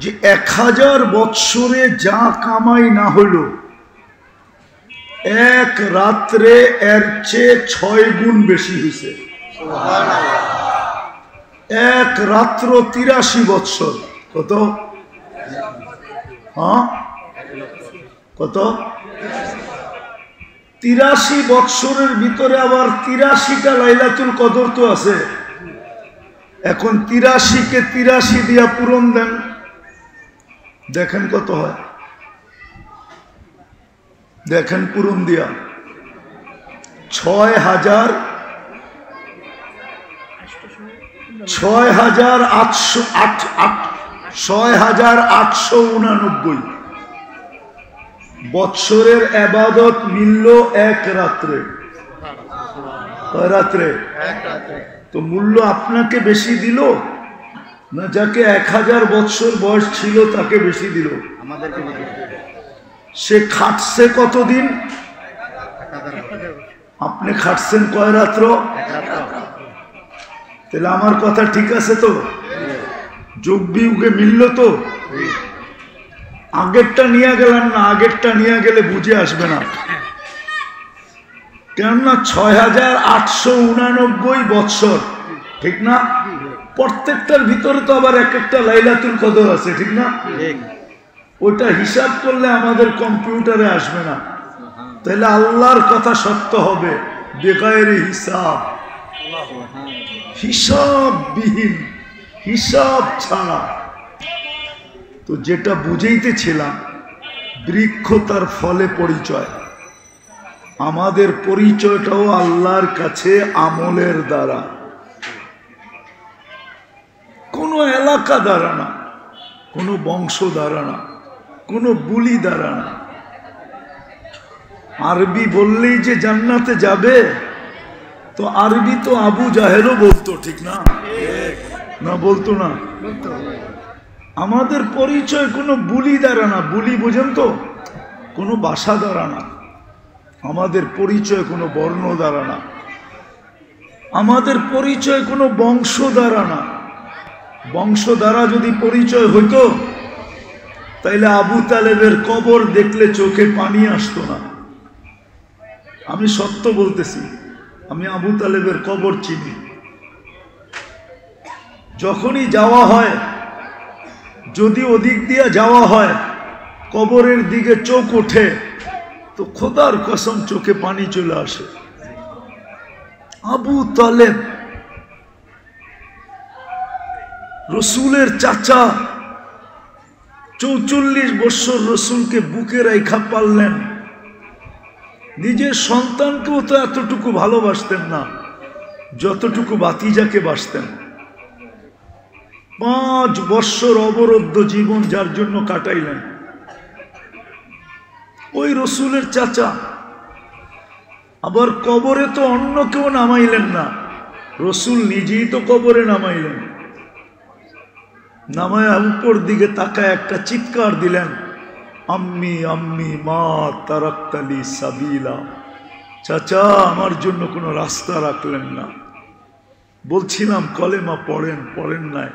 যে 1000 বৎসরে যা কামাই না হলো এক রাত্রে এর চেয়ে 6 গুণ বেশি হয়েছে। এক রাত্র 83 বৎসর। কত? হ্যাঁ কত? 83 বৎসরের ভিতরে আবার 83টা লাইলাতুল কদর তো আছে। এখন 83 কে 83 দিয়া পূরণ দেন, দেখেন কত হয়। দেখেন পূরণ দিয়া 6889 বৎসরের এবাদত মিলল এক রাত্রে। কয় রাত্রে? তো মূল্য আপনাকে বেশি দিল না যাকে 1000 বৎসর বয়স ছিল তাকে বেশি দিল? সে খাটছে কতদিন? আপনি খাটছেন কয় রাত্র? তাহলে আমার কথা ঠিক আছে তো? যোগ বিয়োগে মিলল তো? আগেরটা নিয়ে গেলেন না, আগেরটা নিয়ে গেলে বুঝে আসবে না। কেননা 6889 বৎসর, ঠিক না? প্রত্যেকটার ভিতরে তো আবার এক একটা লাইলাতুল কদর আছে, ঠিক না? ওটা হিসাব করলে আমাদের কম্পিউটারে আসবে না। তাহলে আল্লাহর কথা সত্য হবে বেগায়েরে হিসাব, হিসাববিহীন, হিসাব ছাড়া। তো যেটা বুঝাইতেছিলাম, বৃক্ষ তার ফলে পরিচয়। আমাদের পরিচয়টাও আল্লাহর কাছে আমলের দ্বারা, কোনো এলাকা দ্বারা না, কোনো বংশ দ্বারা না, কোনো বুলি দ্বারা না। আরবি বললেই যে জান্নাতে যাবে, তো আরবি তো আবু জাহেলও বলতো, ঠিক না? না বলতো না? আমাদের পরিচয় কোনো বুলি দ্বারা না। বুলি বুঝেন তো? কোনো ভাষা দ্বারা না। আমাদের পরিচয় কোনো বর্ণ দ্বারা না। আমাদের পরিচয় কোনো বংশ দ্বারা না। বংশ দ্বারা যদি পরিচয় হইতো তাইলে আবু তালেবের কবর দেখলে চোখে পানি আসতো না। আমি সত্য বলতেছি, আমি আবু তালেবের কবর চিনি। যখনই যাওয়া হয়, যদি ওদিক দিয়ে যাওয়া হয়, কবরের দিকে চোখ ওঠে, তো খোদার কসম চোখে পানি চলে আসে। আবু তালেব রসুলের চাচা, 44 বছর রসুলকে বুকে রাইখা পারলেন। নিজের সন্তানকেও তো এতটুকু ভালোবাসতেন না যতটুকু ভাতিজাকে বাসতেন। 5 বছর অবরুদ্ধ জীবন যার জন্য কাটাইলেন। ওই রসুলের চাচা আবার কবরে তো অন্য কেউ নামাইলেন না, রসুল নিজেই তো কবরে নামাইলেন। নামায়া উপর দিকে তাকায় একটা চিৎকার দিলেন, আম্মি আম্মি মা তারাক্তালি সাবিলা। চাচা, আমার জন্য কোনো রাস্তা রাখলেন না। বলছিলাম কলেমা পড়েন, পড়েন নাই।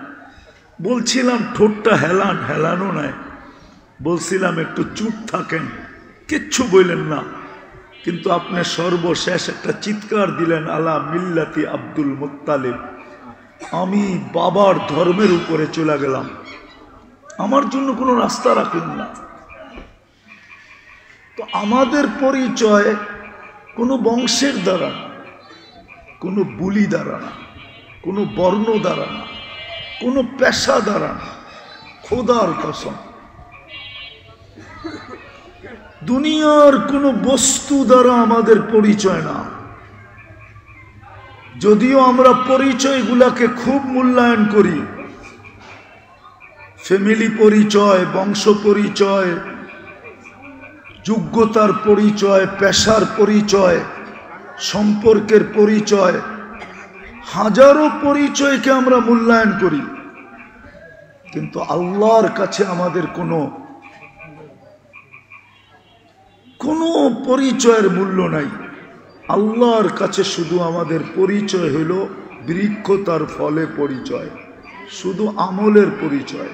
বলছিলাম ঠোঁটটা হেলান, হেলানো নাই। বলছিলাম একটু চুপ থাকেন, কিচ্ছু বললেন না। কিন্তু আপনি সর্বশেষ একটা চিৎকার দিলেন, আলা মিল্লাতি আব্দুল মুত্তালিব। আমি বাবার ধর্মের উপরে চলে গেলাম, আমার জন্য কোনো রাস্তা রাখলেন না। তো আমাদের পরিচয় কোনো বংশের দ্বারা না, কোনো বুলি দ্বারা না, কোনো বর্ণ দ্বারা না, কোনো পেশা দ্বারা না। খোদার কসম, দুনিয়ার কোনো বস্তু দ্বারা আমাদের পরিচয় না। যদিও আমরা পরিচয়গুলাকে খুব মূল্যায়ন করি, ফ্যামিলি পরিচয়, বংশ পরিচয়, যোগ্যতার পরিচয়, পেশার পরিচয়, সম্পর্কের পরিচয়, হাজারো পরিচয়কে আমরা মূল্যায়ন করি। কিন্তু আল্লাহর কাছে আমাদের কোনো পরিচয়ের মূল্য নাই। আল্লাহর কাছে শুধু আমাদের পরিচয় হইল বৃক্ষ তার ফলে পরিচয়, শুধু আমলের পরিচয়।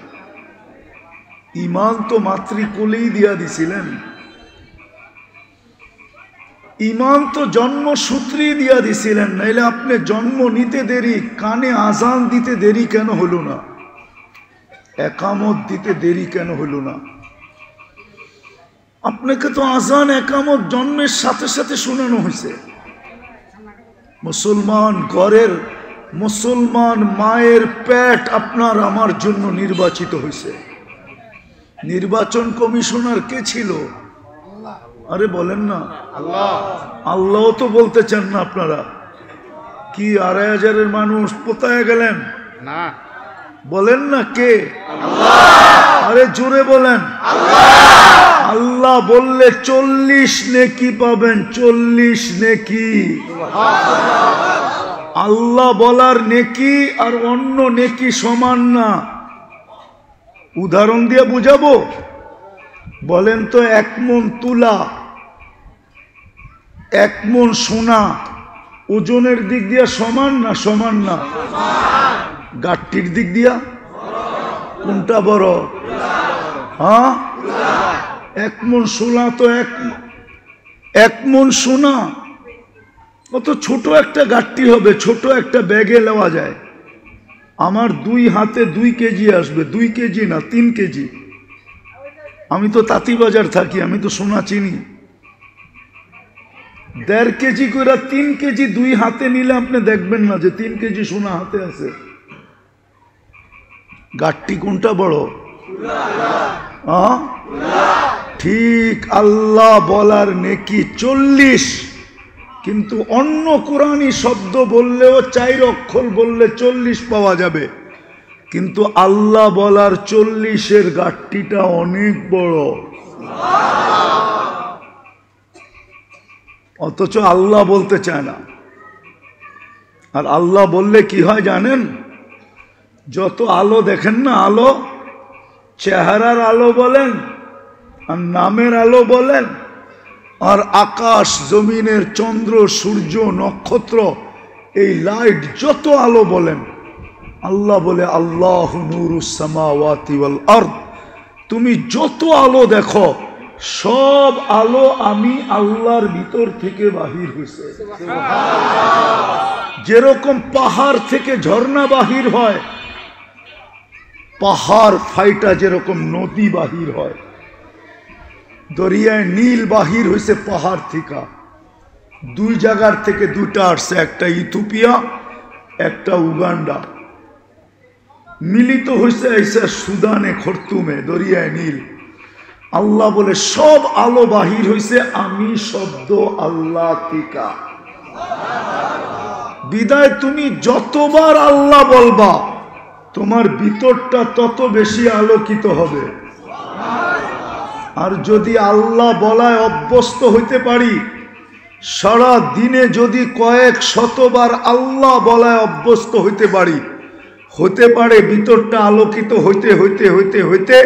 ইমান তো মাতৃকোলেই দিয়া দিছিলেন, ইমান তো জন্মসূত্রেই দিয়া দিছিলেন, নাইলে আপনি জন্ম নিতে দেরি, কানে আজান দিতে দেরি কেন হলো না, একামত দিতে দেরি কেন হলো না? আপনাকে তো আজান একামত জন্মের সাথে সাথে শোনানো হয়েছে। মুসলমান ঘরের মুসলমান মায়ের পেট আপনার আমার জন্য নির্বাচিত হয়েছে। নির্বাচন কমিশনার কে ছিল? আরে বলেন না, আল্লাহ তো বলতে চান না আপনারা? কি ২,৫০০-এর মানুষ কোথায় গেলেন? না বলেন না কে? আরে জোরে বলেন। আল্লাহ বললে ৪০ নেকি পাবেন, ৪০ নেকি। আল্লাহ বলার নেকি আর অন্য নেকি সমান না। উদাহরণ দিয়ে বুঝাবো, বলেন তো ১ মণ তুলা, ১ মণ সোনা ওজনের দিক দিয়া সমান না? সমান না। গাঠটির দিক দিয়া কোনটা বড়? হ্যাঁ, ১ মণ সোনা তো ১ মণ সোনা কত ছোট একটা গাঠটি হবে, ছোট একটা ব্যাগে নেওয়া যায়। আমার ২ হাতে ২ কেজি আসবে, ২ কেজি না ৩ কেজি। আমি তো তাঁতিবাজার থাকি, আমি তো সোনা চিনি। ১.৫ কেজি করে ৩ কেজি ২ হাতে নিলে আপনি দেখবেন না যে ৩ কেজি সোনা হাতে আছে। গাঠটি কোনটা বড়? ঠিক আল্লাহ বলার নেকি ৪০, কিন্তু অন্য কোরআনী শব্দ বললেও ৪ অক্ষর বললে ৪০ পাওয়া যাবে, কিন্তু আল্লাহ বলার ৪০-এর গাঠটিটা অনেক বড়। অথচ আল্লাহ বলতে চায় না। আর আল্লাহ বললে কি হয় জানেন? যত আলো দেখেন না, আলো, চেহারার আলো বলেন আর নামের আলো বলেন, আর আকাশ জমিনের চন্দ্র সূর্য নক্ষত্র এই লাইট যত আলো বলেন, আল্লাহ বলে আল্লাহু নূরুস সামাওয়াতি ওয়াল আরদ, তুমি যত আলো দেখো সব আলো আমি আল্লাহর ভিতর থেকে বাহির হয়েছে। যেরকম পাহাড় থেকে ঝর্ণা বাহির হয়, পাহাড় ফাইটা যেরকম নদী বাহির হয়, দরিয়ায় নীল বাহির হয়েছে পাহাড় থেকে। ২ জায়গার থেকে ২টা আসছে, একটা ইথিওপিয়া একটা উগান্ডা, মিলিত হয়েছে এসে সুদানে খর্তুমে দরিয়ায় নীল। আল্লাহ বলে সব আলো বাহির হয়েছে আমি শব্দ আল্লাহ টিকা। বিদায় তুমি যতবার আল্লাহ বলবা তোমার ভিতরটা তত বেশি আলোকিত হবে। আর যদি আল্লাহ বলায় অভ্যস্ত হইতে পারি, সারা দিনে যদি কয়েক শতবার আল্লাহ বলায় অভ্যস্ত হইতে পারি, হতে পারে ভিতরটা আলোকিত হইতে হইতে হইতে হইতে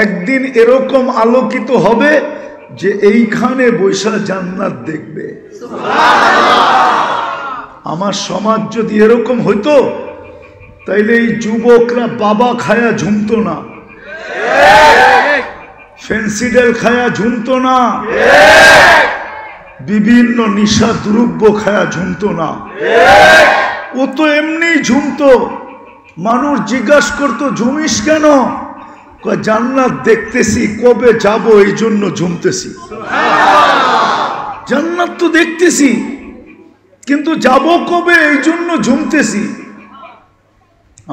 একদিন এরকম আলোকিত হবে যে এইখানে বৈশা জান্নাত দেখবে। আমার সমাজ যদি এরকম হইতো তাইলে এই যুবকরা বাবা খায়া ঝুমতো না, ফেন্সিডেল খায়া ঝুমতো না, বিভিন্ন নিশা দ্রব্য খায়া ঝুমতো না। ও তো এমনি ঝুমতো। মানুষ জিজ্ঞাসা করতো ঝুমিস কেন? জান্নাত দেখতেছি, কবে যাব এই জন্য ঝুমতেছি। জান্নাত তো দেখতেছি কিন্তু যাব কবে এই জন্য ঝুমতেছি।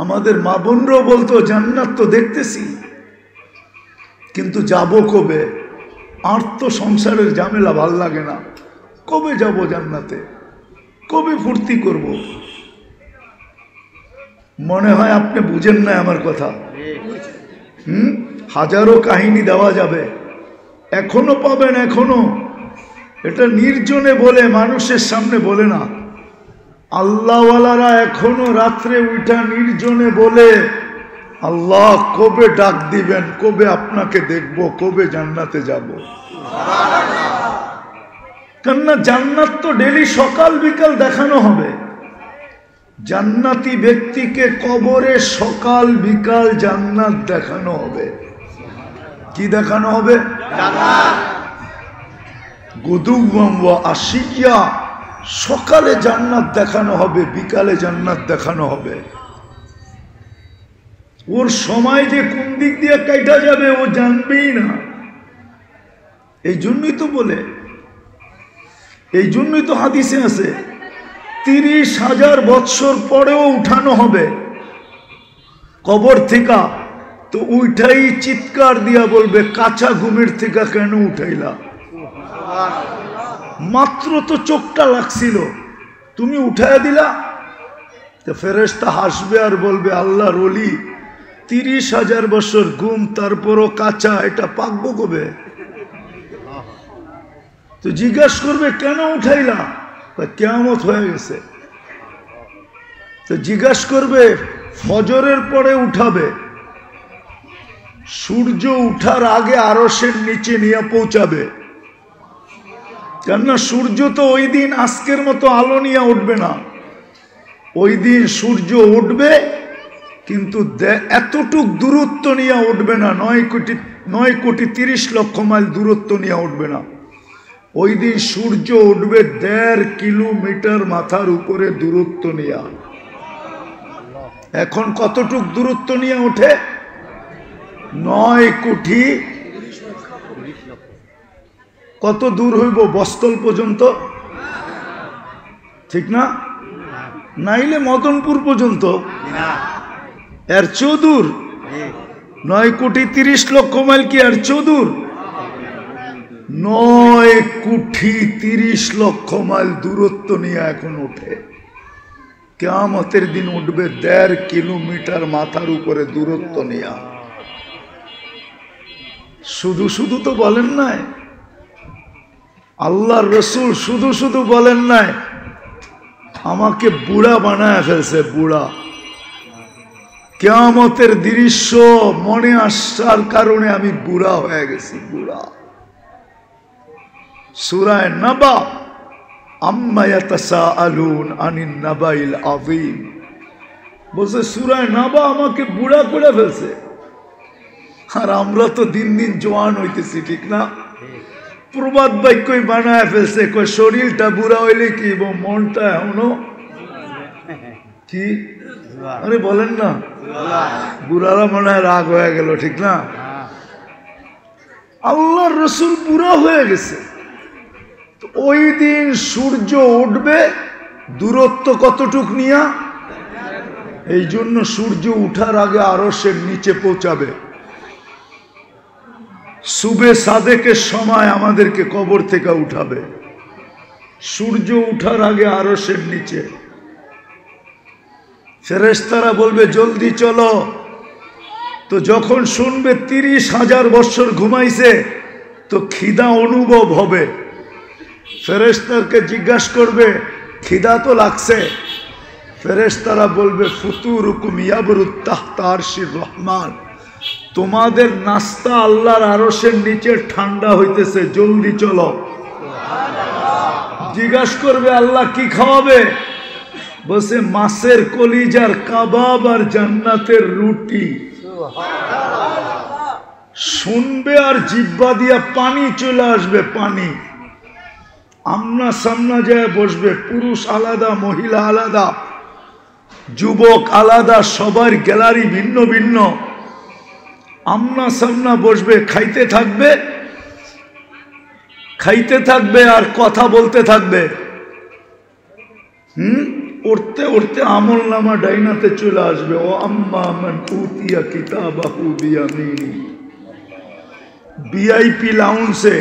আমাদের মা বোনরাও বলতো জান্নাত তো দেখতেছি কিন্তু যাব কবে? আর তো সংসারের ঝামেলা ভাল লাগে না, কবে যাব জান্নাতে, কবে ফুর্তি করব? মনে হয় আপনি বুঝেন না আমার কথা। হাজারো কাহিনী দেওয়া যাবে, এখনো পাবেন, এখনো। এটা নির্জনে বলে, মানুষের সামনে বলে না। আল্লাহওয়ালারা এখনো রাত্রে উঠা নির্জনে বলে আল্লাহ কবে ডাক দিবেন, কবে আপনাকে দেখব, কবে জান্নাতে যাব। কেননা জান্নাত তো ডেলি সকাল বিকাল দেখানো হবে। জান্নাতি ব্যক্তিকে কবরে সকাল বিকাল জান্নাত দেখানো হবে। কি দেখানো হবে? গুদুওয়াম ওয়া আশিয়া, সকালে জান্নাত দেখানো হবে, বিকালে জান্নাত দেখানো হবে। ওর সময় যে কোন দিক দিয়ে কাটা যাবে ও জানবেই না। এই জন্যই তো বলে, এই জন্যই তো হাদিসে আছে 30,000 বৎসর পরেও উঠানো হবে কবর থেকে। তো উঠাই চিৎকার দিয়া বলবে, কাঁচা ঘুমের থেকে কেন উঠাইলা? মাত্র তো চোখটা লাগছিল, তুমি উঠাইয়া দিলা। তো ফেরেশতা হাসবে আর বলবে, আল্লাহর ওলি 30,000 বছর ঘুম, তারপরও কাঁচা, এটা পাকবো কবে? তো জিজ্ঞাসা করবে, কেন উঠাইলা? কিয়ামত হয়ে গেছে। তো জিজ্ঞাসা করবে, ফজরের পরে উঠাবে, সূর্য উঠার আগে আরশের নিচে নিয়ে পৌঁছাবে। কেননা সূর্য তো ওই দিন আজকের মতো আলো নিয়ে উঠবে না। ওই দিন সূর্য উঠবে, কিন্তু এতটুক দূরত্ব নিয়ে উঠবে না, 9,30,00,000 মাইল দূরত্ব নিয়ে উঠবে না। ওই দিন সূর্য উঠবে 1.5 কিলোমিটার মাথার উপরে দূরত্ব নিয়ে। এখন কতটুক দূরত্ব নিয়ে ওঠে? 9,30,00,000। কত দূর হইব? বস্তল পর্যন্ত, ঠিক না? নাইলে মদনপুর পর্যন্ত, এর চেয়েও দূর। 9,30,00,000 মাইল কি এর চেয়েও দূর? 9,30,00,000 মাইল দূরত্ব নিয়ে এখন ওঠে। কিয়ামতের দিন উঠবে 1.5 কিলোমিটার মাথার উপরে দূরত্ব নিয়ে। শুধু শুধু তো বলেন নাই, আল্লাহর রসুল শুধু শুধু বলেন নাই, আমাকে বুড়া বানায় ফেলছে, বুড়া। কিয়ামতের দৃশ্য মনে আসার কারণে আমি বুড়া হয়ে গেছি, বুড়া। সূরা নাবা, আম্মা ইয়াতাসাআলুন আনিন নাবাইল আযীম, বলছে সূরা নাবা আমাকে বুড়া করে ফেলছে। আর আমরা তো দিন দিন জোয়ান হইতেছি, ঠিক না? প্রবাদ বাক্যই বানায় ফেলছে, কই শরীরটা বুড়া হইলে কি মনটা এখনো কি? আরে বলেন না, বুড়ারা মনে হয় রাগ হয়ে গেল, ঠিক না? আল্লাহর রসুল বুড়া হয়ে গেছে। ওই দিন সূর্য উঠবে দূরত্ব কতটুক নিয়া? এই জন্য সূর্য উঠার আগে আরশের নিচে পৌঁছাবে। সুবে সাদেকের সময় আমাদেরকে কবর থেকে উঠাবে, সূর্য উঠার আগে আরশের নিচে। ফেরেশতারা বলবে, জলদি চলো। তো যখন শুনবে 30,000 বছর ঘুমাইছে, তো খিদা অনুভব হবে। ফেরেশতাকে জিজ্ঞাসা করবে, খিদা তো লাগছে। ফেরেশতারা বলবে, ফুতুরুকুম ইয়াবরুত তাহতা আরশির রহমান, তোমাদের নাস্তা আল্লাহর আরশের নিচে ঠান্ডা হইতেছে, জলদি চলো। জিজ্ঞাসা করবে, আল্লাহ কি খাওয়াবে? বসে মাছের কলিজার কাবাব আর জান্নাতের রুটি। শুনবে আর জিহ্বা দিয়া পানি চলে আসবে, পানি। আমনা সামনা যায় বসবে, পুরুষ আলাদা, মহিলা আলাদা, যুবক আলাদা, সবার গ্যালারি ভিন্ন ভিন্ন। আমনা সামনা বসবে, খাইতে থাকবে, খাইতে থাকবে আর কথা বলতে থাকবে। উঠতে উঠতে আমল নামা ডাইনাতে চলে আসবে। ও আম্মা মান উতিয়া কিতাবাহু বিয়ামিনি, ভিআইপি লাউঞ্জে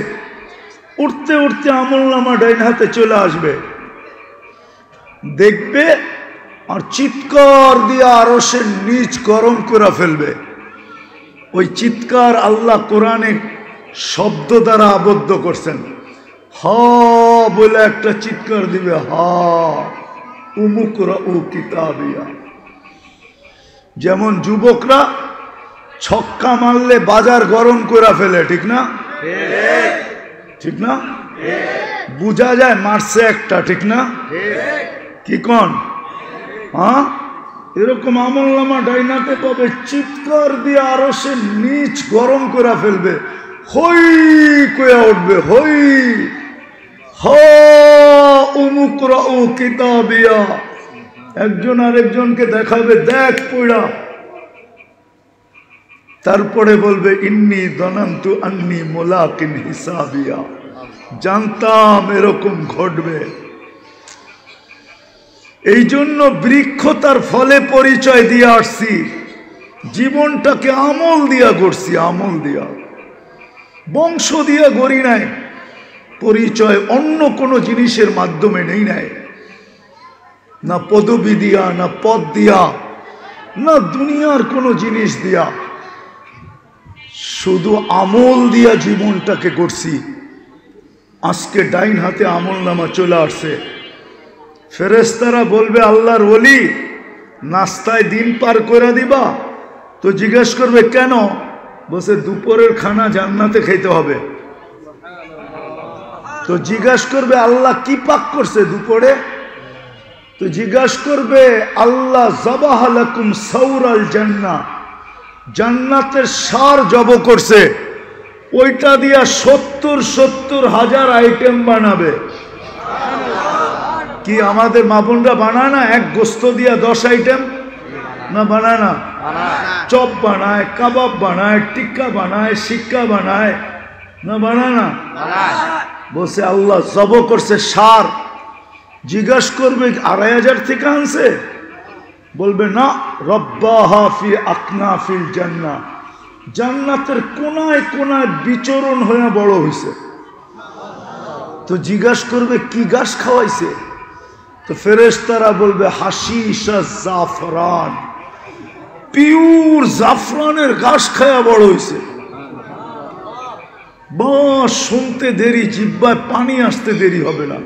উঠতে উঠতে আমল নামা ডাইন হাতে চলে আসবে, দেখবে আর চিৎকার দিয়ে আরশের নিচ গরম করে ফেলবে। ওই চিৎকার আল্লাহ কোরআনে শব্দ দ্বারা আবদ্ধ করছেন। হা বলে একটা চিৎকার দিবে, হা উমুকরা উ কিতাবিয়া। যেমন যুবকরা ছক্কা মারলে বাজার গরম করে ফেলে, ঠিক না? ঠিক না? বুঝা যায় মারছে একটা, ঠিক না? কি কোন? হ্যাঁ, এরকম আমলনামা ডাইনাতে পাবে, চিৎকার দিয়ে আরো সে নিচ গরম করে ফেলবে, হই কয়া উঠবে, হই হা কিতাবিয়া। একজন আরেকজনকে দেখাবে, দেখ পড়া। তারপরে বলবে ইন্নী দনান্তু আন্নী মুলাকিন হিসাবিয়া, জানতাম এরকম ঘটবে। এই জন্য বৃক্ষ তার ফলে পরিচয় দিয়ে আসছি, জীবনটাকে আমল দিয়া গড়ছি, আমল দিয়া, বংশ দিয়া গড়ি নাই, পরিচয় অন্য কোনো জিনিসের মাধ্যমে নেই নাই, না পদবি দিয়া, না পদ দিয়া, না দুনিয়ার কোনো জিনিস দিয়া, শুধু আমল দিয়া জীবনটাকে গড়ছি। আজকে ডাইন হাতে আমল নামা চলে আসছে, ফেরেশতারা বলবে আল্লাহর ওলি নাস্তায় দিন পার করে দিবা। তো জিজ্ঞেস করবে কেন? বসে দুপুরের খানা জান্নাতে খেতে হবে। তো জিজ্ঞাসা করবে আল্লাহ কি পাক করছে দুপুরে? তো জিজ্ঞাসা করবে আল্লাহ যাবাহা লাকুম সাউরাল জান্নাহ, জান্নাতের সার জব করছে, ওইটা দিয়া ৭০,০০০ আইটেম বানাবে। কি আমাদের মা বোনরা বানায় না? এক গোস্ত দিয়া 10 আইটেম না বানায় না? চপ বানায়, কাবাব বানায়, টিক্কা বানায়, শিক্কা বানায়, না বানায় না? বলছে আল্লাহ জব করছে সার। জিজ্ঞাস করবে ২৫০০ থেকে আনছে? বলবে না, রব্বাহা ফি আকনাফিল জান্নাহ, জান্নাতের কোনায় কোনায় বিচরণ হয়ে বড় হয়েছে। তো জিজ্ঞাস করবে কি ঘাস খাওয়াইছে? তো ফেরেশতারা বলবে হাশিশা জাফরান, পিওর জাফরানের ঘাস খায়া বড় হয়েছে। বাস শুনতে দেরি, জিহ্বায় পানি আসতে দেরি হবে না,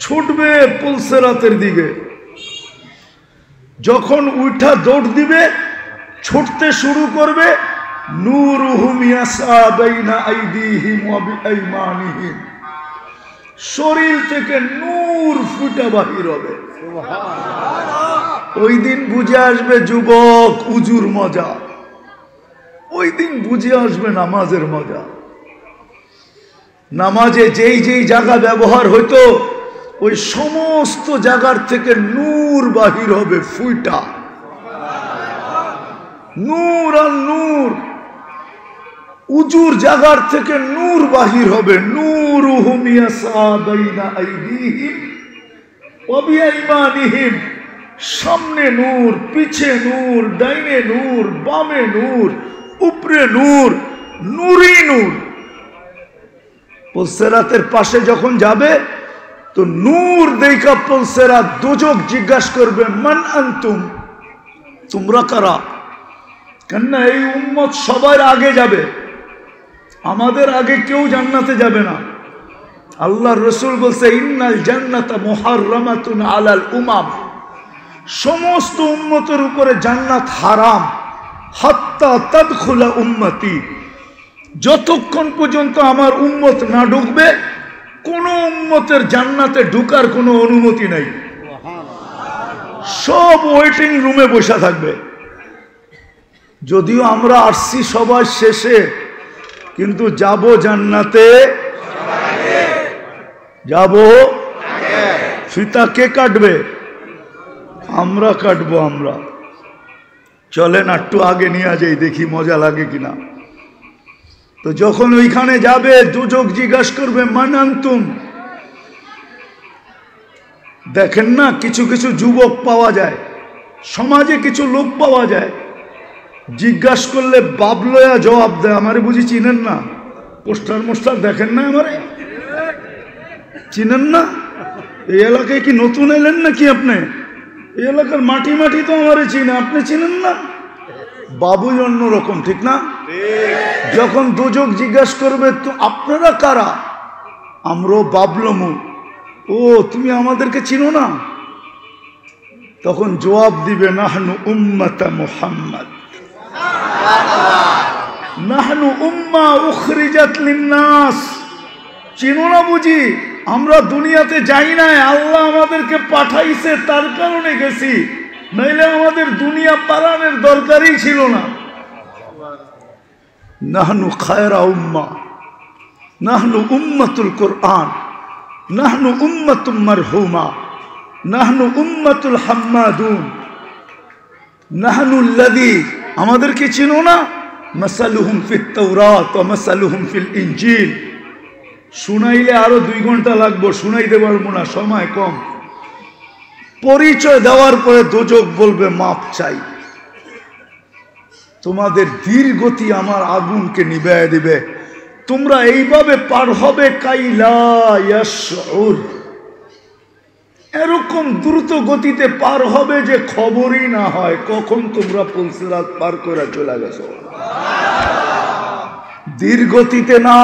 ছুটবে পুলসেরাতের দিকে। যখন উঠা দৌড় দিবে, ছুটতে শুরু করবে, নূরুহুম ইয়াসা বাইনা আইদিহিম ওয়া বিআইমানিহিম, শরীর থেকে নূর ফুটা বাহির হবে। ওই দিন বুঝে আসবে যুবক উজুর মজা, ওই দিন বুঝে আসবে নামাজের মজা। নামাজে যেই যেই জায়গা ব্যবহার হইতো, ওই সমস্ত জায়গার থেকে নূর বাহির হবে, ফুইটা নূর আর নূর। উজুর জায়গার থেকে নূর বাহির হবে, নূরুহুম ইয়াসা বাইনা আইদিহিম ওয়া বিআইমানিহিম, সামনে নূর, পিছে নূর, ডাইনে নূর, বামে নূর, উপরে নূর, নূরই নূর। পুলসেরাতের পাশে যখন যাবে তো নূর দেখা পুলসেরাত দোজক জিজ্ঞাসা করবে মান আনতুম, তোমরা কারা? কেননা এই উম্মত সবার আগে যাবে, আমাদের আগে কেউ জান্নাতে যাবে না। আল্লাহর রাসূল বলছে ইন্নাল জান্নাতা মুহাররামাতুন আলাল উমাম, সমস্ত উম্মতের উপরে জান্নাত হারাম, হাত্তা তাদখুলা উম্মতি, যতক্ষণ পর্যন্ত আমার উম্মত না ঢুকবে কোন উম্মতের জান্নাতে ঢুকার কোনো অনুমতি নাই। সব ওয়েটিং রুমে বসে থাকবে। যদিও আমরা আসছি সবার শেষে, কিন্তু যাব জান্নাতে, যাব। ফিতা কে কাটবে? আমরা কাটবো। আমরা চলেন একটু আগে নিয়ে যাই, দেখি মজা লাগে কিনা। তো যখন ওইখানে যাবে দুজক জিজ্ঞাসা করবে মান আনতুম। দেখেন না, কিছু কিছু যুবক পাওয়া যায়, সমাজে কিছু লোক পাওয়া যায়, জিজ্ঞাসা করলে বাবলয়া জবাব দেয়, আমারে বুঝি চিনেন না? পোস্টার মোস্টার দেখেন না? আমারে চিনেন না? এই এলাকায় কি নতুন এলেন নাকি আপনি? এই এলাকার মাটি মাটি তো আমারে চিনে, আপনি চিনেন না? বাবুই অন্যরকম, ঠিক না? যখন দুজক জিজ্ঞাসা করবে তো আপনারা কারা? আমরাও বাবলমু। ও তুমি আমাদেরকে চিনো না? তখন জবাব দিবে নাহনু উম্মাতা মুহাম্মদ, নাহনু উম্মা উখরিজাত লিন্নাস। চিনো না বুঝি? আমরা দুনিয়াতে যাই নাই, আল্লাহ আমাদেরকে পাঠাইছে, তার কারণে গেছি। নাইলে আমাদের দুনিয়া পালানোর দরকারই ছিল না। নাহনু খায়রা উম্মা, নাহনু উম্মাতুল কোরআন, নাহনু উম্মাতুম মারহুমা, নাহনু উম্মাতুল হাম্মাদুন, নাহনুল্লাযী, আমাদেরকে চিনো না? মাসালুহুম ফিত তাওরাত ওয়া মাসালুহুম ফিল ইনজিল। শুনাইলে আরো 2 ঘন্টা লাগবে, শুনাইতে পারবো না, সময় কম। পরিচয় দেওয়ার পরে দোজক বলবে মাপ চাই। তোমাদের ধীরগতি আমার আগুনকে নিভাইয়া দিবে। তোমরা এইভাবে পার হবে কাইলা ইয়াশউর, এরকম দ্রুত গতিতে পার হবে যে খবরই না হয় কখন তোমরা পুলসিরাত পার করে চলে গেছো। ধীর গতিতে না।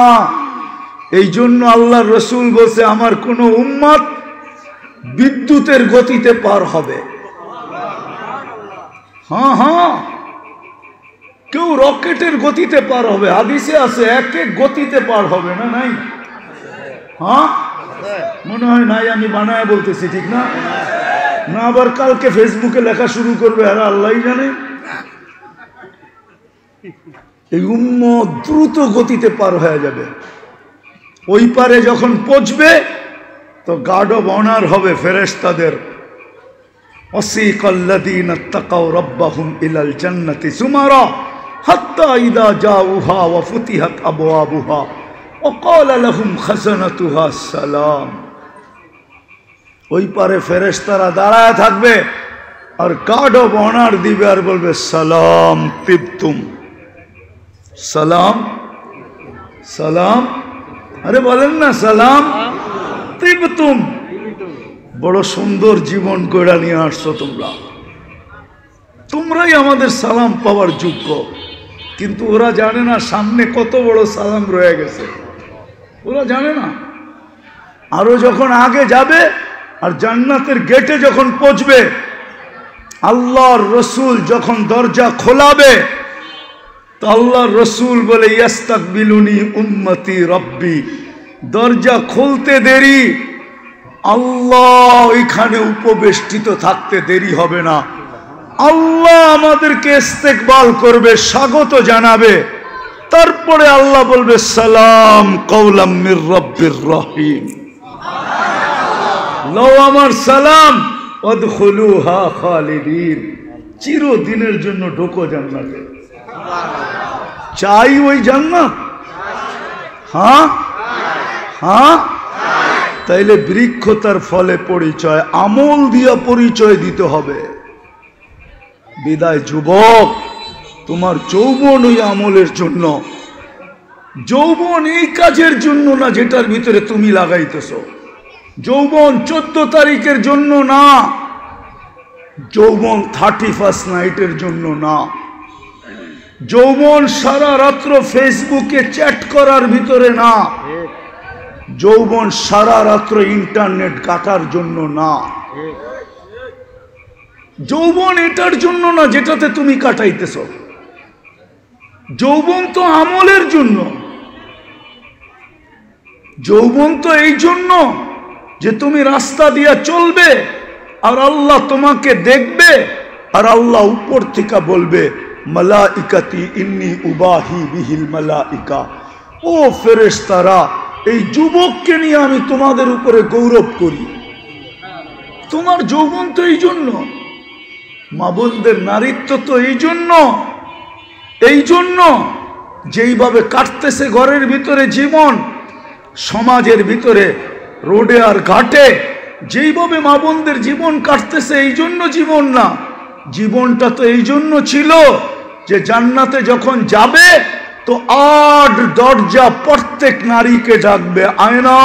এই জন্য আল্লাহর রাসূল বলছে আমার কোন উম্মত বিদ্যুতের গতিতে পার হবে। হ্যাঁ, কেউ রকেটের গতিতে পার হবে, হাদিসে আছে এক এক গতিতে পার হবে না, নাই? হ্যাঁ, মনে হয় নাই, আমি বানায় বলতেছি, ঠিক না? না আবার কালকে ফেসবুকে লেখা শুরু করবে, আর আল্লাহই জানে। এই উম্মত দ্রুত গতিতে পার হয়ে যাবে। ওই পারে যখন পৌঁছবে তো গার্ড অব অনার হবে ফেরেশতাদের। ওয়াসিকাল্লাযীনা তাকাউ রাব্বাহুম ইলাল জান্নাতি যুমারা হাত্তা ইযা জাউহা ওয়া ফুতিহাত আবওয়াবুহা ওয়া ক্বালা লাহুম খাযানাতুহা সালাম। ওই পারে ফেরেশতারা দাঁড়ায় থাকবে আর গার্ড অব অনার দিবে আর বলবে সালাম তিবতুম, সালাম সালাম, আরে বলেন না সালাম তিবতুম, বড় সুন্দর জীবন কইরা নিয়ে আসছো তোমরা, তোমরাই আমাদের সালাম পাওয়ার যোগ্য। কিন্তু ওরা জানে না সামনে কত বড় সালাম রয়ে গেছে, ওরা জানে না। আরো যখন আগে যাবে আর জান্নাতের গেটে যখন পৌঁছবে, আল্লাহর রসুল যখন দরজা খোলাবে তো আল্লাহর রসুল বলে ইয়াস্তাকবিলুনি উম্মতি রব্বি, দরজা খুলতে দেরি, আল্লাহ ওইখানে উপবেষ্টিত থাকতে দেরি হবে না। আল্লাহ আমাদেরকে ইস্তেকবাল করবে, স্বাগত জানাবে। তারপরে আল্লাহ বলবে সালাম কওলাম মির রব্বির রহিম, লও আমার সালাম ওয়াদখুলুহা খালিদিন, চিরদিনের জন্য ঢোকো জান্নাতে। চাই ওই জান্নাত? হ্যাঁ হ্যাঁ, তাইলে বৃক্ষ তার ফলে পরিচয়, আমল দিয়া পরিচয় দিতে হবে। বিদায় যুবক, তোমার যৌবন ওই আমলের জন্য, যৌবন এই কাজের জন্য না যেটার ভিতরে তুমি লাগাইতেছ। যৌবন 14 তারিখের জন্য না, যৌবন 31st নাইটের জন্য না, যৌবন সারা রাত্র ফেসবুকে চ্যাট করার ভিতরে না, যৌবন সারা রাত্র ইন্টারনেট কাটার জন্য না, যৌবন এটার জন্য না যেটাতে তুমি কাটাইতেছ। যৌবন তো আমলের জন্য, যৌবন তো এই জন্য যে তুমি রাস্তা দিয়া চলবে আর আল্লাহ তোমাকে দেখবে, আর আল্লাহ উপর থেকে বলবে মালাইকাতি ইন্নী উবাহি বিহিল মালাইকা, ও ফেরেশতারা এই যুবককে নিয়ে আমি তোমাদের উপরে গৌরব করি। তোমার যৌবন তো এই জন্য, মা বোনদের নারীত্ব তো এই জন্য, এই জন্য যেইভাবে কাটতেছে ঘরের ভিতরে জীবন, সমাজের ভিতরে রোডে আর ঘাটে যেইভাবে মা বোনদের জীবন কাটতেছে, এই জন্য জীবন না, জীবনটা তো এই জন্য ছিল যে জান্নাতে যখন যাবে তো 8 দরজা প্রত্যেক নারীকে ডাকবে, আয়না,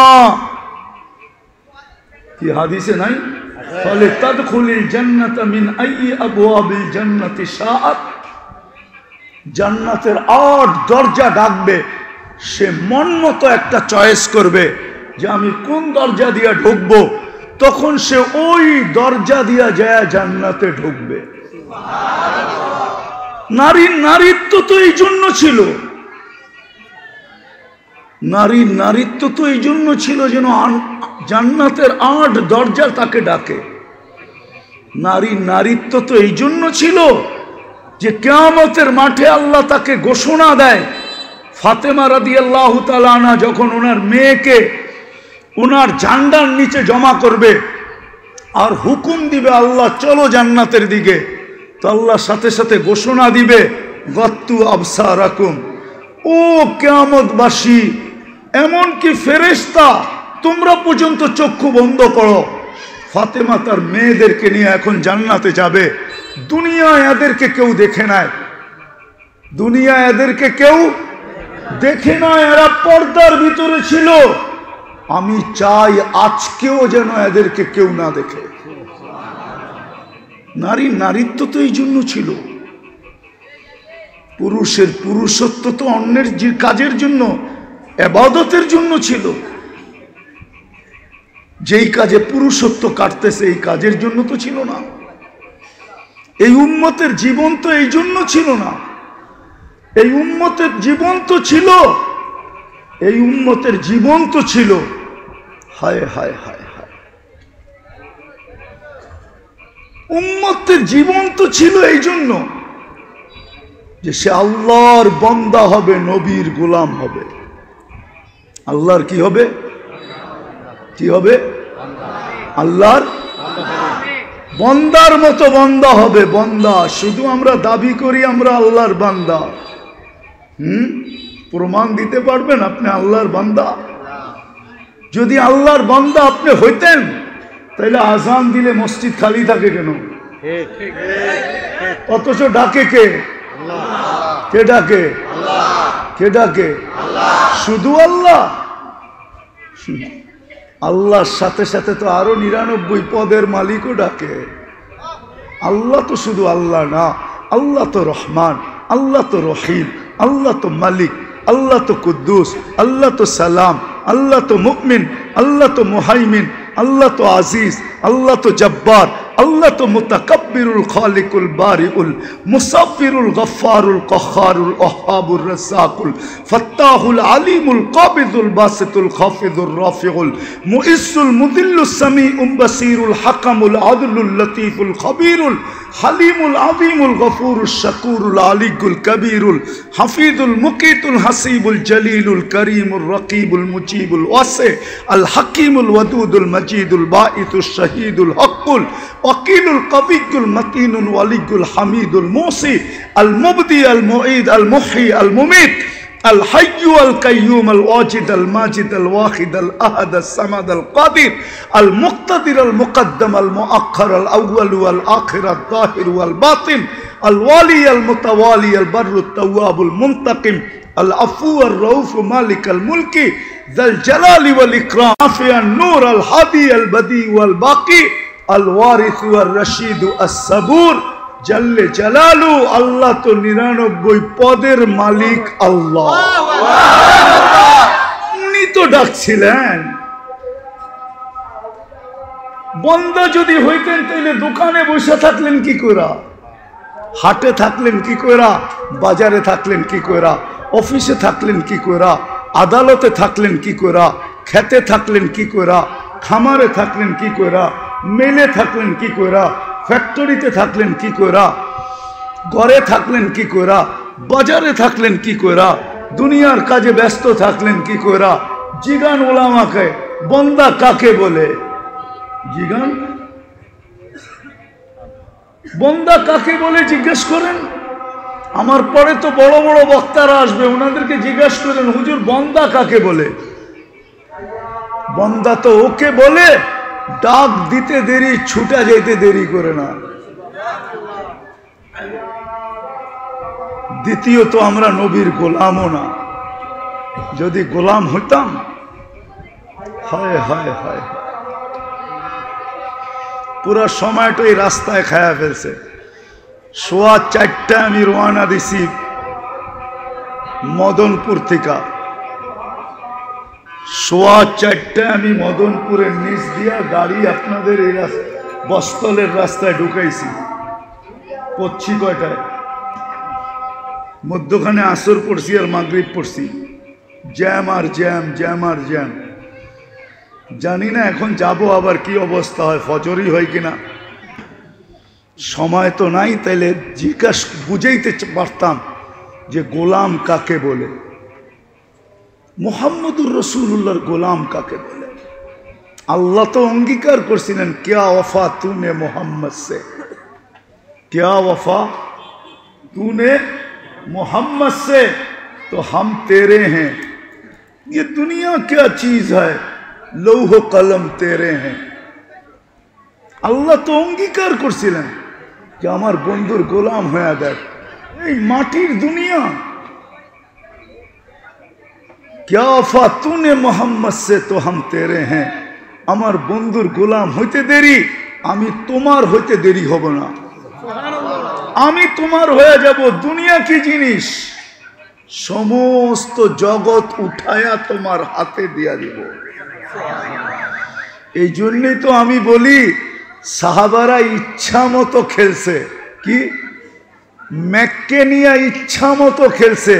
কি হাদিসে নাই? ফলে তাদখুলিল জান্নাতা মিন আইয়ি আবওয়াবিল জান্নাতি শাআত, জান্নাতের 8 দরজা ডাকবে, সে মন মতো একটা চয়েস করবে যে আমি কোন দরজা দিয়ে ঢুকবো, তখন সে ওই দরজা দিয়া যায় জান্নাতে ঢুকবে। নারীর নারীত্ব তো এই জন্য ছিল, নারীর নারীত্ব তো এই জন্য ছিল যেন জান্নাতের 8 দরজা তাকে ডাকে। নারীত্ব তো এই জন্য ছিল যে কিয়ামতের মাঠে আল্লাহ তাকে ঘোষণা দেয়, ফাতেমা রাদিয়াল্লাহু তাআলা আনহা যখন ওনার মেয়েকে ওনার ঝান্ডার নিচে জমা করবে আর হুকুম দিবে আল্লাহ চলো জান্নাতের দিকে, তো আল্লাহ সাথে সাথে ঘোষণা দিবে গত্তু আবসারাকুম, ও কিয়ামতবাসী, এমনকি ফেরেশতা তোমরা পর্যন্ত চক্ষু বন্ধ করো। ফাতেমা তার মেয়েদেরকে নিয়ে এখন জান্নাতে যাবে। দুনিয়ায় এদেরকে কেউ দেখে নাই, দুনিয়ায় এদেরকে কেউ দেখে নাই, এরা পর্দার ভিতরে ছিল। আমি চাই আজকেও যেন এদেরকে কেউ না দেখে। নারীত্ব তো এই জন্য ছিল। পুরুষের পুরুষত্ব তো অন্যের কাজের জন্য, ইবাদতের জন্য ছিল। যেই কাজে পুরুষত্ব কাটতেছে এই কাজের জন্য তো ছিল না। এই উম্মতের জীবন তো এই জন্য ছিল না। এই উম্মতের জীবন তো ছিল, এই উম্মতের জীবন তো ছিল, হায় হায় হায় হায়, উম্মতের জীবন তো ছিল এই জন্য যে সে আল্লাহর বান্দা হবে, নবীর গোলাম হবে। আল্লাহর কি হবে? কি হবে? আল্লাহর বান্দার মতো বান্দা হবে। বান্দা শুধু আমরা দাবি করি আমরা আল্লাহর বান্দা, প্রমাণ দিতে পারবেন আপনি আল্লাহর বান্দা? যদি আল্লাহর বান্দা আপনি হইতেন তাহলে আজান দিলে মসজিদ খালি থাকে কেন? অথচ ডাকে কে? কে ডাকে? কে ডাকে? শুধু আল্লাহ। আল্লাহর সাথে সাথে তো আরো 99 পদের মালিকও ডাকে। আল্লাহ তো শুধু আল্লাহ না, আল্লাহ তো রহমান, আল্লাহ তো রহিম, আল্লাহ তো মালিক, আল্লাহ তো কুদ্দুস, আল্লাহ তো সালাম, আল্লাহ তো মুমিন, আল্লাহ তো মুহাইমিন, আল্লাহ তো আজিজ, আল্লাহ তো জব্বার, আল্লাহ তো মুতাকাব্বিরুল খালিকুল বারিউল মুসাফিরুল গফফারুল কহ্হারুল ওয়াহ্হাবুর রাজ্জাকুল ফাত্তাহুল আলিমুল কাবিদুল বাসিতুল খাফিদুর রাফিউল মুইসুল মুদিল্লুস সামিউল বাসিরুল হাকামুল আদলুল লতীফুল খবীরুল হালিমুল আযীমুল গফুরুশ শাকুরুল আলিকুল কবীরুল হাফিজুল মুকিতুল হাসিবুল জলিলুল করিমুর রকিবুল মুজিবুল ওয়াসি আল হাকিমুল ওয়াদুদুল মজিদুল বাঈতুশ শহীদুল হকুল ওয়াকিলুল কবিয়ুল মতিনুল ওয়ালিয়ুল হামিদুল মুসি আল মুবদি আল মুঈদ আল মুহয়ি আল মুমীত الحي القيوم الواجد الماجد الواحد الأحد الصمد القادر المقتدر المقدم المؤخر الأول والآخر الظاهر والباطن الوالي المتوالي البر التواب المنتقم العفو الرؤوف مالك الملك ذا الجلال والإكرام نافع النور الهادي البديع والباقي الوارث والرشيد الصبور জাল্লে জালালু। আল্লাহ তো 99 পদের মালিক আল্লাহ, উনি তো ডাকছিলেন। বান্দা যদি হইতেন তাহলে দোকানে বসে থাকলেন কি কইরা, হাটে থাকলেন কি কইরা, বাজারে থাকলেন কি কইরা, অফিসে থাকলেন কি কইরা, আদালতে থাকলেন কি কইরা, খেতে থাকলেন কি কইরা, খামারে থাকলেন কি কইরা, মেলে থাকলেন কি কইরা, ফ্যাক্টরিতে থাকলেন কি কইরা, ঘরে থাকলেন কি কইরা, বাজারে থাকলেন কি কইরা, দুনিয়ার কাজে ব্যস্ত থাকলেন কি কইরা। জিগান ওলামাকে বান্দা কাকে বলে? জিগান বান্দা কাকে বলে জিজ্ঞেস করেন। আমার পরে তো বড় বড় বক্তারা আসবে, ওনাদেরকে জিজ্ঞেস করেন হুজুর বান্দা কাকে বলে? বান্দা তো ওকে বলে ডাক দিতে দেরি, ছুটা যেতে দেরি করে না। দ্বিতীয়ত আমরা নবীর গোলামও না। যদি গোলাম হইতাম, হায় হায় হায়, পুরা সময়টাই রাস্তায় খায়া ফেলছে। 4:15 আমি রওনা দিছি মদনপুর থেকে। 4:15 আমি মদনপুরের নিচ দিয়া গাড়ি আপনাদের এই বস্তলের রাস্তায় ঢুকাইছি। পড়ছি কয়টায়? মধ্যখানে আসর পড়ছি আর মাগরিব পড়ছি। জ্যাম আর জ্যাম, জ্যাম আর জ্যাম। জানি না এখন যাব আবার কি অবস্থা হয়, ফজরই হয় কিনা। সময় তো নাই, তাইলে জিজ্ঞাসা বুঝাইতে পারতাম যে গোলাম কাকে বলে, মুহাম্মদুর রাসূলুল্লাহর গোলাম কাকে বলে। আল্লাহ তো অঙ্গীকার করছিলেন, क्या वफा तूने मोहम्मद से, क्या वफा तूने मोहम्मद से, तो हम तेरे हैं। ये दुनिया क्या चीज है, लौह कलम तेरे हैं। আল্লাহ তো অঙ্গীকার করছিলেন যে আমার বন্ধুর গোলাম হয়ে দেখ। এই মাটির দুনিয়া, क्या वफा तूने मोहम्मद से तो हम तेरे हैं। আমার বন্ধুর গোলাম হইতে দেরি, আমি তোমার হইতে দেরি হব না, আমি তোমার হয়ে যাব। দুনিয়া কি জিনিস, সমস্ত জগৎ উঠায়া তোমার হাতে দিয়া দিব। এই জন্যই তো আমি বলি সাহাবারা ইচ্ছা মতো খেলছে, কি ম্যাগকে নিয়ে ইচ্ছা মতো খেলছে।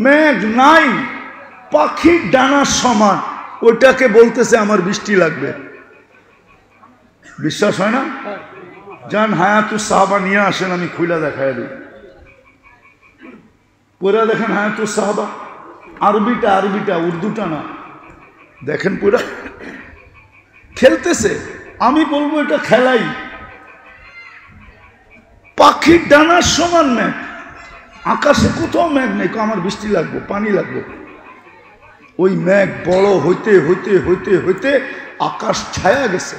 ম্যাগ নাই, পাখির ডানার সমান, ওইটাকে বলতেছে আমার বৃষ্টি লাগবে। বিশ্বাস হয় না? যান হায়াতুস সাহাবা নিয়ে আসেন, আমি খুইলা দেখাই দিই। পুরা দেখেন হায়াতুস সাহাবা, আরবিটা আরবিটা, উর্দুটা না। দেখেন পুরা খেলতেছে। আমি বলবো এটা খেলাই। পাখির ডানার সমান ম্যাগ, আকাশে কোথাও ম্যাগ নেই, আমার বৃষ্টি লাগবে, পানি লাগবে। ওই মেঘ বড় হইতে হইতে হইতে হইতে আকাশ ছায়া গেছে।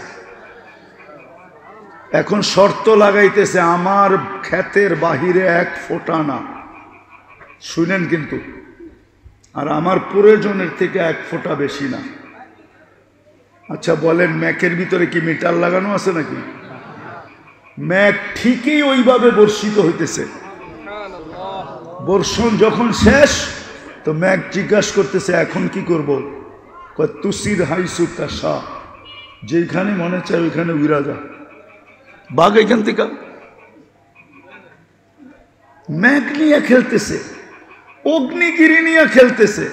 এখন শর্ত লাগাইতেছে, আমার ক্ষেতের বাহিরে এক ফোঁটা না, শুনেন কিন্তু, আর আমার প্রয়োজনের থেকে এক ফোঁটা বেশি না। আচ্ছা বলেন, ম্যাকের ভিতরে কি মিটার লাগানো আছে নাকি? ম্যাক ঠিকই ওইভাবে বর্ষিত হইতেছে। বর্ষণ যখন শেষ, তো ম্যাক জিজ্ঞাসা করতেছে এখন কি করব? তুসির হাইসু তাশা, যেখানে মনে চায় ওইখানে উড়া যা, বাঘ এখান থেকে। ম্যাক নিয়ে খেলতেছে, অগ্নিগিরি নিয়ে খেলতেছে।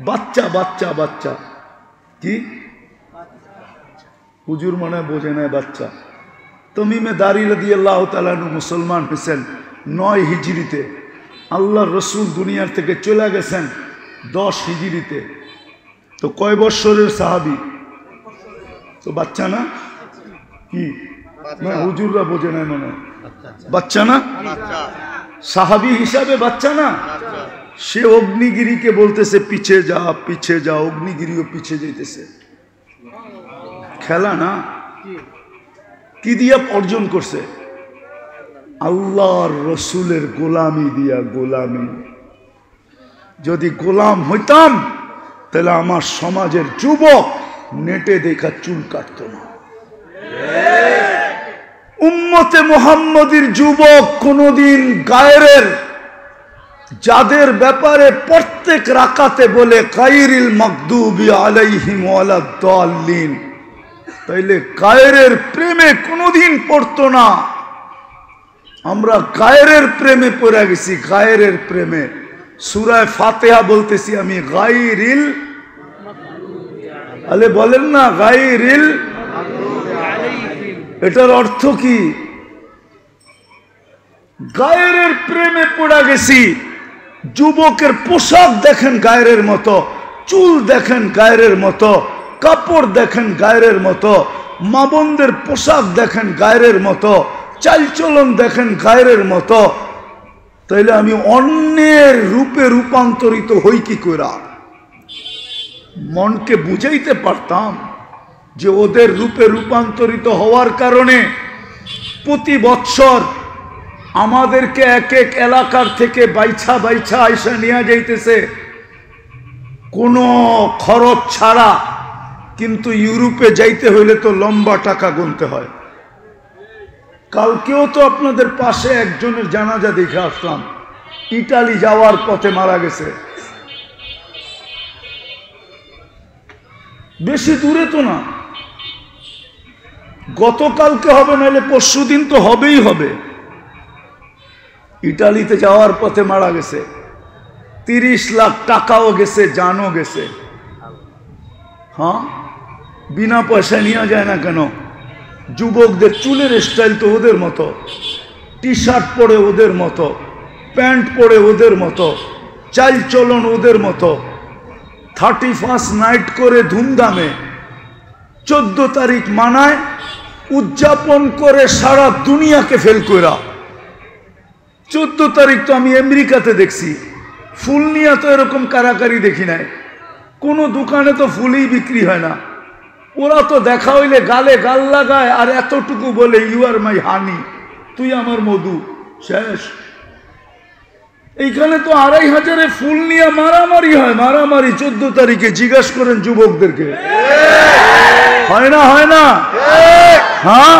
বাচ্চা বাচ্চা বাচ্চা, কি হুজুর মনে বোঝে না বাচ্চা। তমিমে দারি রাদিয়াল্লাহু তাআলা আনহু মুসলমান হয়েছেন 9 হিজরিতে। আল্লাহ রসুল দুনিয়ার থেকে চলে গেছেন 10 হিজরিতে। তো কয় বৎসরের সাহাবী? তো বাচ্চা না? কি না হুজুররা বোঝে না মনে, বাচ্চা না? সাহাবী হিসাবে বাচ্চা না? সে অগ্নিগিরিকে বলতেছে পিছে যা পিছে যা, অগ্নিগিরিও পিছে যেতেছে। খেলা না? কি দিয়া অর্জন করছে? আল্লাহর রসুলের গোলামি দিয়া। গোলামি, যদি গোলাম হইতাম তাহলে আমার সমাজের যুবক নেটে দেখা চুল কাটত না। উম্মতে মুহাম্মদীর যুবক কোনদিন গায়রের, যাদের ব্যাপারে প্রত্যেক রাকাতে বলে গায়রিল মাগদুবি আলাইহিম ওয়ালাদ দাল্লিন, তাইলে গায়রের প্রেমে কোনদিন পড়তো না। আমরা গায়রের প্রেমে পড়ে গেছি, গায়রের প্রেমে। সূরা ফাতিহা বলতেছি আমি গায়রিল, আলে বলেন না গায়রিল, এটার অর্থ কি? গায়রের প্রেমে পড়ে গেছি। যুবকের পোশাক দেখেন গায়রের মতো, চুল দেখেন গায়রের মতো, কাপড় দেখেন গায়রের মতো, মা বোনদের পোশাক দেখেন গায়রের মতো, চালচলন দেখেন গায়রের মতো। তাইলে আমি অন্যের রূপে রূপান্তরিত হই কি কইরা? মনকে বুঝাইতে পারতাম যে ওদের রূপে রূপান্তরিত হওয়ার কারণে প্রতি বৎসর আমাদেরকে এক এক এলাকার থেকে বাইছা বাইছা আইসা নিয়ে যাইতেছে কোনো খরচ ছাড়া। কিন্তু ইউরোপে যাইতে হইলে তো লম্বা টাকা গুনতে হয়। কালকেও তো আপনাদের পাশে একজনের জানাজা দেখে আসলাম, ইটালি যাওয়ার পথে মারা গেছে। বেশি দূরে তো না, গতকালকে হবে, নাহলে পরশুদিন তো হবেই হবে। ইটালিতে যাওয়ার পথে মারা গেছে, 30 লাখ টাকাও গেছে, জানও গেছে। হ্যাঁ, বিনা পয়সা নিয়ে যায় না কেন? যুবকদের চুলের স্টাইল তো ওদের মতো, টি শার্ট পরে ওদের মতো, প্যান্ট পরে ওদের মতো, চাল চলন ওদের মতো, 31 নাইট করে ধুমধামে 14 তারিখ মানায় উদযাপন করে সারা দুনিয়াকে ফেল করা। 14 তারিখ তো আমি আমেরিকাতে দেখছি, ফুল নিয়ে তো এরকম কারাকারি দেখি নাই, কোনো দোকানে তো ফুলই বিক্রি হয় না। ওরা তো দেখা হইলে গালে গাল লাগায় আর এতটুকু বলে ইউ আর মাই হানি, তুই আমার মধু, শেষ। এইখানে তো 2500 ফুল নিয়ে মারামারি হয়, মারামারি 14 তারিখে। জিজ্ঞাসা করেন যুবকদেরকে, হয় না? হয় না? হ্যাঁ,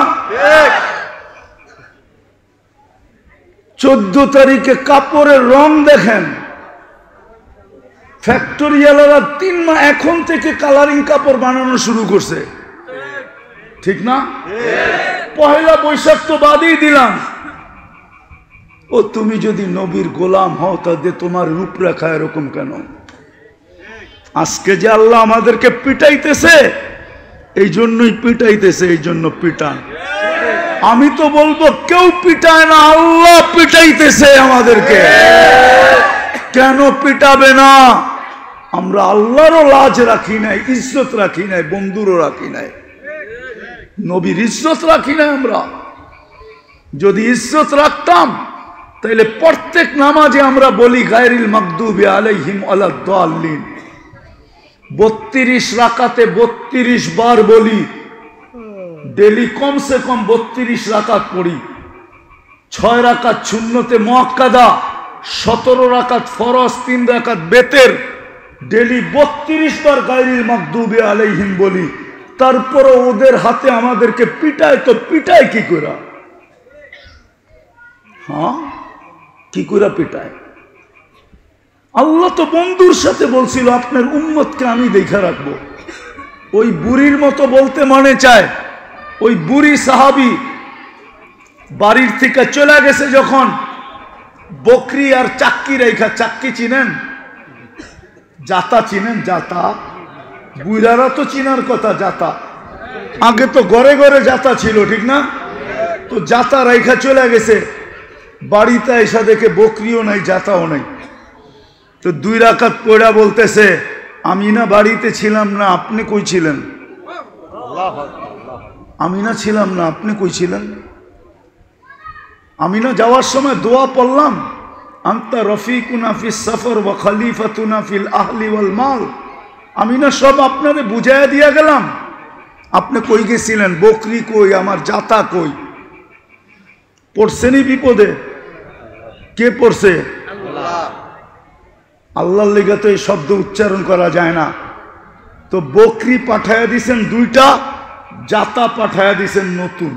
14 তারিখে কাপড়ের রং দেখেন, ফ্যাক্টরিওয়ালারা 3 মাস এখন থেকে কালারিং কাপড় বানানো শুরু করছে, ঠিক না? পহেলা বৈশাখ তো বাদই দিলাম। ও তুমি যদি নবীর গোলাম হও তাহলে তোমার রূপরেখা এরকম কেন? আজকে যে আল্লাহ আমাদেরকে পিটাইতেছে, এই জন্যই পিটাইতেছে, এই জন্য পিটান। আমি তো বলবো কেউ পিটায় না, আল্লাহ পিটাইতেছে আমাদেরকে। কেন পিটাবে না? আমরা আল্লাহরও লাজ রাখি নাই, ইজ্জত রাখি নাই, বন্ধুরও রাখি নাই, নবীর ইজ্জত রাখি নাই। আমরা যদি ইজ্জত রাখতাম তাহলে প্রত্যেক নামাজে আমরা বলি গায়রিল মাগদুবি আলাইহিম ওয়ালাদ-দাল্লিন, 32 রাকাতে 32 বার বলি, ডেলি কমসে কম 32 রাকাত পড়ি। 6 রাকাত সুন্নতে মুআক্কাদা, 17 রাকাত ফরজ, 3 রাকাত বেতের, ডেলি 32 বার গায়রিল মাগদুবি আলাইহিম বলি। তারপরে ওদের হাতে আমাদেরকে পিটায়, তো পিটায় কি করে? হ্যাঁ, কি করে পিটায়? আল্লাহ তো বন্ধুর সাথে বলছিল আপনার উম্মতকে আমি দেখা রাখবো। ওই বুড়ির মতো বলতে মনে চায়, ওই বুড়ি সাহাবী বাড়ির থেকে চলে গেছে যখন, বকরি আর চাক্কি রেখা, চাক্কি চিনেন? জাতা চিনেন? জাতা বুড়ারা তো চিনার কথা, জাতা। আগে তো ঘরে ঘরে জাতা ছিল, ঠিক না? তো জাতা রেখা চলে গেছে, বাড়িতে এসে দেখে বকরিও নাই, জাতাও নাই। তো 2 রাকাত পড়া বলতেছে, আমি না বাড়িতে ছিলাম না, আপনি কই ছিলেন? আমি না ছিলাম না, আপনি কই ছিলেন? আমি না যাওয়ার সময় দোয়া পড়লাম, আনতা রফিকুনা ফিস সফর ওয়া খলিফাতুনা ফিল আহলি ওয়াল মাল। আমি না সব আপনারে বুঝাইয়া দিয়া গেলাম, আপনি কই গেছিলেন? বকরি কই, আমার জাতা কই? পড়ছেনি বিপদে? কে পড়ছে? আল্লাহর লেগে তো এই শব্দ উচ্চারণ করা যায় না। তো বকরি পাঠায়া দিছেন 2টা, জাতা পাঠায়া দিছেন নতুন।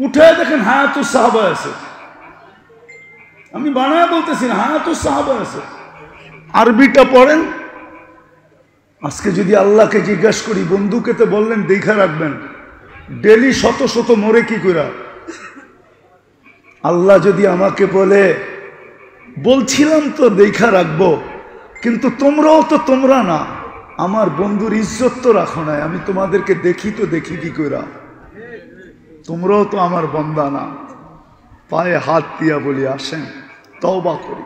উঠায় দেখেন হায়াতুস সাহাবা আছে, আমি বানায় বলতেছি না, হায়াতুস সাহাবা আছে। আরবিটা পড়েন। আজকে যদি আল্লাহকে জিজ্ঞাসা করি, বন্ধুকে তো বললেন দেখা রাখবেন, ডেলি শত শত মরে কি করে? আল্লাহ যদি আমাকে বলে, বলছিলাম তো দেখা রাখবো, কিন্তু তোমরাও তো তোমরা না, আমার বন্ধুর ইজ্জত তো রাখো নাই, আমি তোমাদেরকে দেখি তো দেখি কি করে? তোমরাও তো আমার বন্দা না। পায়ে হাত দিয়া বলি, আসেন তওবা করি,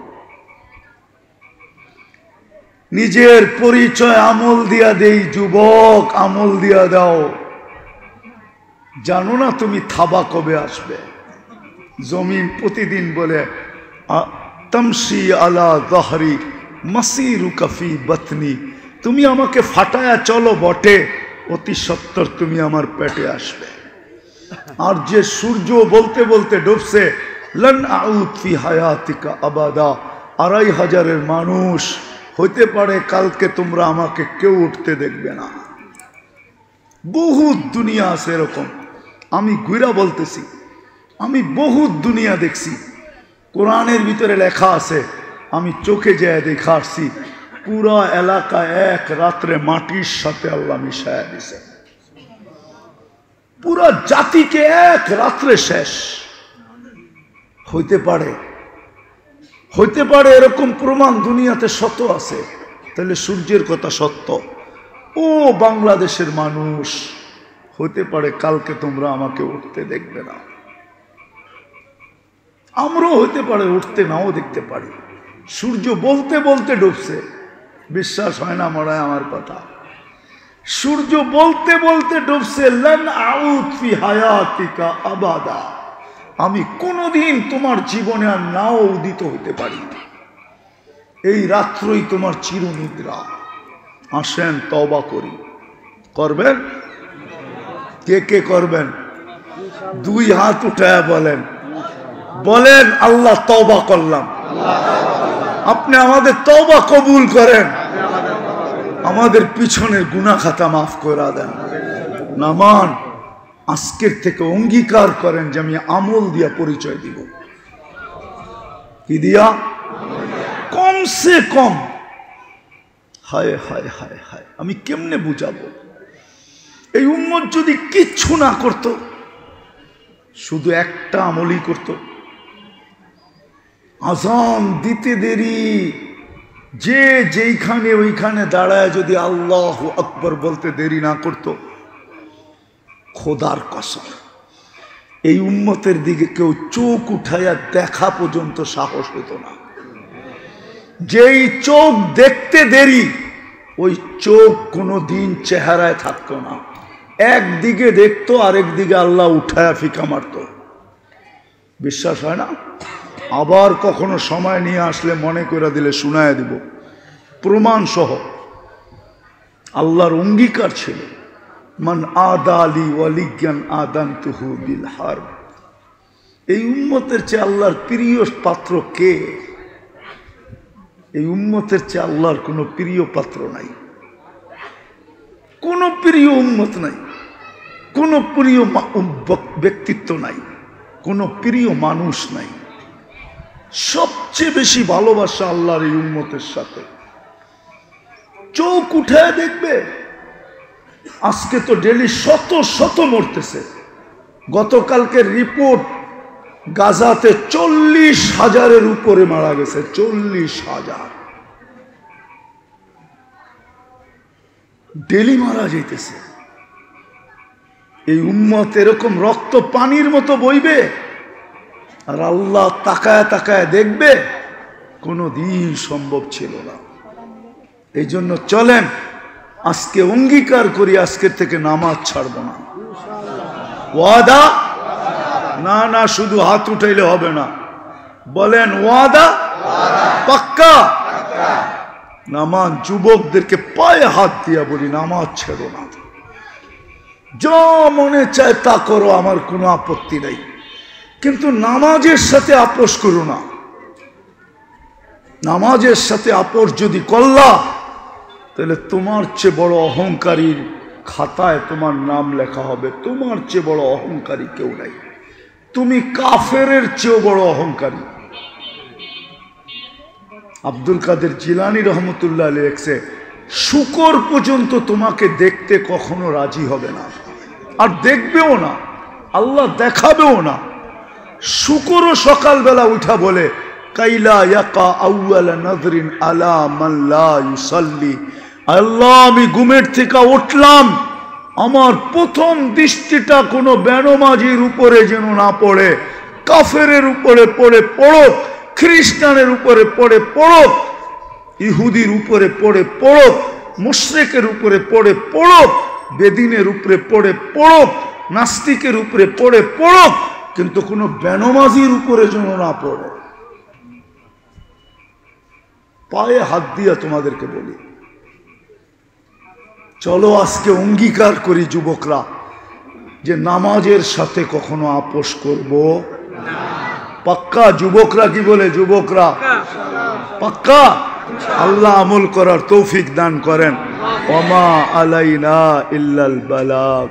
নিজের পরিচয় আমল দিয়া দেই। যুবক, আমল দিয়া দাও। জানো না তুমি থাবা কবে আসবে? জমিন প্রতিদিন বলে তামশি আলা যাহরি মাসিরুকা ফি বাতনি, তুমি আমাকে ফাটায়া চলো বটে, অতি সত্বর তুমি আমার পেটে আসবে। আর যে সূর্য বলতে বলতে ডুবছে, লন আউদ ফি হায়াতিকা আবাদা, 2500 মানুষ হইতে পারে কালকে তোমরা আমাকে কেউ উঠতে দেখবে না। বহুত দুনিয়া আছে এরকম। আমি ঘুরা বলতেছি, আমি বহুত দুনিয়া দেখছি। কোরআনের ভিতরে লেখা আছে, আমি চোখে যায় দেখা আসছি, পুরা এলাকা এক রাত্রে মাটির সাথে আল্লাহ মিশায়া দিছে। পুরা জাতিকে এক রাত্রে শেষ। হইতে পারে, হইতে পারে এরকম প্রমাণ দুনিয়াতে শত আছে। তাহলে সূর্যের কথা সত্য। ও বাংলাদেশের মানুষ, হতে পারে কালকে তোমরা আমাকে উঠতে দেখবে না, আমরাও হতে পারে উঠতে নাও দেখতে পারি। সূর্য বলতে বলতে ডুবছে, বিশ্বাস হয় না মনে হয় আমার কথা। সূর্য বলতে বলতে ডুবছে, লান আউদ ফি হায়াতিকা আবাদা, আমি কোনোদিন তোমার জীবনে আর নাও উদিত হতে পারি। এই রাত্রই তোমার চিরনিদ্রা। আসেন তওবা করি। করবেন? কে কে করবেন? দুই হাত উঠায়া বলেন, বলেন আল্লাহ তওবা করলাম। আপনি আমাদের তওবা কবুল করেন, আমাদের পিছনের গুনাহ খাতা মাফ করে দেন। নামান আজকের থেকে অঙ্গীকার করেন যে আমি আমল দিয়া পরিচয় দিব। কি দিয়া? কমসে কম। হায় হায় হায় হায়, আমি কেমনে বুঝাবো? এই উম্মত যদি কিচ্ছু না করত, শুধু একটা আমলই করত, আজান দিতে দেরি, যে যেইখানে ওইখানে দাঁড়ায় যদি আল্লাহু আকবার বলতে দেরি না করত, খোদার কসম এই উম্মতের দিকে কেউ চোখ উঠাইয়া দেখা পর্যন্ত সাহস হতো না। যেই চোখ দেখতে দেরি, ওই চোখ কোনো দিন চেহারায় থাকতো না। একদিকে দেখতো, আরেক দিকে আল্লাহ উঠায়া ফিকা মারত। বিশ্বাস হয় না? আবার কখনো সময় নিয়ে আসলে মনে করে দিলে শুনায় দিব, প্রমাণ সহ। আল্লাহর অঙ্গীকার ছিল, মান আদালি ওয়ালিয়ান আদানতুহু বিল হারব। এই উম্মতের চেয়ে আল্লাহর প্রিয় পাত্র কে? এই উম্মতের চেয়ে আল্লাহর কোনো প্রিয় পাত্র নাই, কোনো প্রিয় উম্মত নাই, কোনো প্রিয় ব্যক্তিত্ব নাই, কোনো প্রিয় মানুষ নাই। সবচেয়ে বেশি ভালোবাসা আল্লাহর এই উম্মতের সাথে। চোখ উঠায় দেখবে, আজকে তো ডেলি শত শত মরতেছে। গতকালকের রিপোর্ট, গাজাতে 40,000-এর উপরে মারা গেছে। 40,000 ডেলি মারা যাইতেছে। এই উম্মত এরকম রক্ত পানির মতো বইবে, আর আল্লাহ তাকায় তাকায় দেখবে? কোনো দিন সম্ভব ছিল না। এই জন্য চলেন আজকে অঙ্গীকার করি, আজকের থেকে নামাজ ছাড়ব না। ওয়াদা? না না, শুধু হাত উঠাইলে হবে না, বলেন ওয়াদা? পাক্কা? নামাজ যুবকদেরকে পায়ে হাত দিয়া বলি, নামাজ ছেড়ো না। যা মনে চায় তা করো, আমার কোনো আপত্তি নাই, কিন্তু নামাজের সাথে আপোষ করো না। নামাজের সাথে আপোষ যদি করলা, তাহলে তোমার চেয়ে বড় অহংকারীর খাতায় তোমার নাম লেখা হবে। তোমার চেয়ে বড় অহংকারী কেউ নাই, তুমি কাফেরের চেয়েও বড় অহংকারী। আব্দুল কাদের জিলানী রহমতুল্লাহ আলাইহি লেখছে, শুকর পর্যন্ত তোমাকে দেখতে কখনো রাজি হবে না, আর দেখবেও না, আল্লাহ দেখাবেও না। শুকরও সকালবেলা উঠা বলে, কাইলা ইয়াকা আউয়ালা নাযরিন আলা মান লা ইউসাল্লি, আল্লাহ আমি ঘুমের থেকে উঠলাম, আমার প্রথম দৃষ্টিটা কোনো বেনমাজির উপরে যেন না পড়ে, কাফেরের উপরে পড়ে পড়ুক, খ্রিস্টানের উপরে পড়ে পড়ুক, ইহুদির উপরে পড়ে পড়ুক, মুশরিকের উপরে পড়ে পড়ুক, বেদিনের উপরে পড়ে পড়ুক, নাস্তিকের উপরে পড়ে পড়ুক, কিন্তু কোনো বেনমাজির উপরে যেন না পড়ে। পায়ে হাত দিয়া তোমাদেরকে বলি, চলো আজকে অঙ্গীকার করি যুবকরা, যে নামাজের সাথে কখনো আপোষ করব না। পাক্কা? যুবকরা কি বলে? যুবকরা পাক্কা? আল্লাহ আমল করার তৌফিক দান করেন। ওমা আলাইনা ইল্লাল বালাগ।